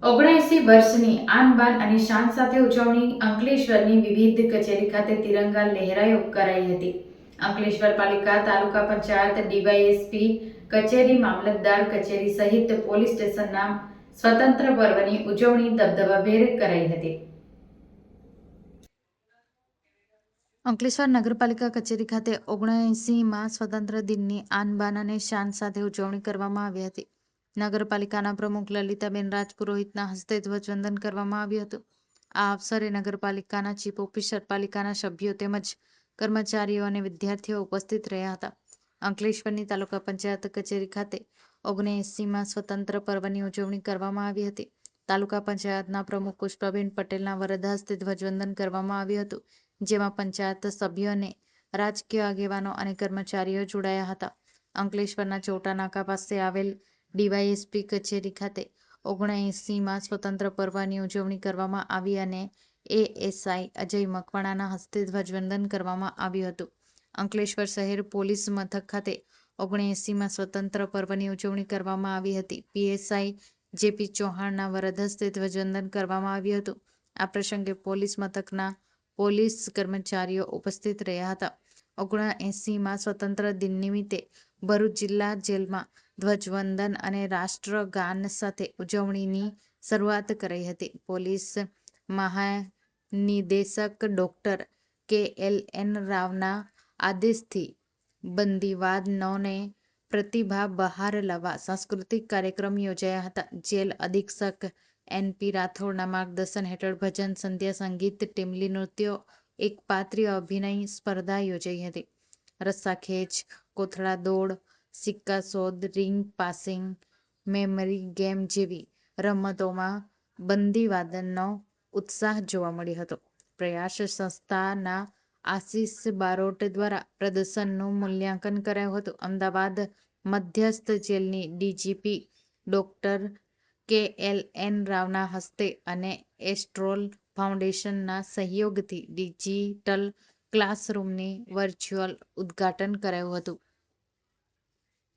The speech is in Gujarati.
79 વર્ષની આન બાન અને શાન સાથે ઉજવણી અંકલેશ્વરની વિવિધ કચેરી ખાતે તિરંગા લહેરાયો કરાઈ હતી. અંકલેશ્વર પાલિકા, તાલુકા પંચાયત, ડીવાયએસપી કચેરી, મામલતદાર કચેરી સહિત પોલીસ સ્ટેશનના સ્વતંત્ર પર્વની ઉજવણી દબદબાભેર કરાઈ હતી. અંકલેશ્વર નગરપાલિકા કચેરી ખાતે 79મા સ્વતંત્ર દિનની આન બાન અને શાન સાથે ઉજવણી કરવામાં આવી હતી. નગરપાલિકાના પ્રમુખ લલિતાબેન રાજપુરોહિતના હસ્તે ધ્વજવંદન કરવામાં આવ્યું હતું. આ અવસરે નગરપાલિકાના ચીફ ઓફિસર, પાલિકાના સભ્યો તેમજ કર્મચારીઓ અને વિદ્યાર્થીઓ ઉપસ્થિત રહ્યા હતા. અંકલેશ્વરની તાલુકા પંચાયત કચેરી ખાતે 79મા સ્વતંત્ર પર્વની ઉજવણી કરવામાં આવી હતી. તાલુકા પંચાયતના પ્રમુખ પુષ્પાબેન પટેલના વરદ હસ્તે ધ્વજવંદન કરવામાં આવ્યું હતું, જેમાં પંચાયત સભ્યો અને રાજકીય આગેવાનો અને કર્મચારીઓ જોડાયા હતા. અંકલેશ્વરના ચોટા નાકા પાસે આવેલ ડીવાયએસપી કચેરી ખાતે 79મા સ્વતંત્ર પર્વની ઉજવણી કરવામાં આવી અને એએસઆઈ અજય મકવાણાના હસ્તે ધ્વજવંદન કરવામાં આવ્યું હતું. અંકલેશ્વર શહેર પોલીસ મથક ખાતે 79મા સ્વતંત્ર પર્વની ઉજવણી કરવામાં આવી હતી. પીએસઆઈ જેપી ચૌહાણના વરદ હસ્તે ધ્વજવંદન કરવામાં આવ્યું હતું. આ પ્રસંગે પોલીસ મથકના પોલીસ કર્મચારીઓ ઉપસ્થિત રહ્યા હતા. 79મા સ્વતંત્ર દિન નિમિત્તે ભરૂચ જિલ્લા જેલમાં ધ્વજવંદન અને રાષ્ટ્રગાન સાથે ઉજવણીની શરૂઆત કરાઈ હતી. પોલીસ મહાનિદેશક ડોક્ટર KLN રાવના આદેશથી બંદીવાનોને પ્રતિભા બહાર લાવવા સાંસ્કૃતિક કાર્યક્રમ યોજાયા હતા. જેલ અધિક્ષક NP રાઠોડના માર્ગદર્શન હેઠળ ભજન સંધ્યા, સંગીત, ટીમલી નૃત્યો, એકપાત્રીય અભિનય સ્પર્ધા યોજાઈ હતી. રસ્સાખેંચ, કોથળા દોડ, સિક્કા શોધ, રિંગ પાસિંગ, મેમરી ગેમ જેવી રમતોમાં બંદીવાનનો ઉત્સાહ જોવા મળ્યો હતો. પ્રયાસ સંસ્થાના આશિષ બારોટ દ્વારા પ્રદર્શનનું મૂલ્યાંકન કરાયું હતું. અમદાવાદ મધ્યસ્થ જેલની DGP ડોક્ટર KLN રાવના હસ્તે અને એસ્ટ્રોલ ફાઉન્ડેશનના સહયોગથી ડિજિટલ ક્લાસરૂમની વર્ચ્યુઅલ ઉદ્ઘાટન કરાયું હતું.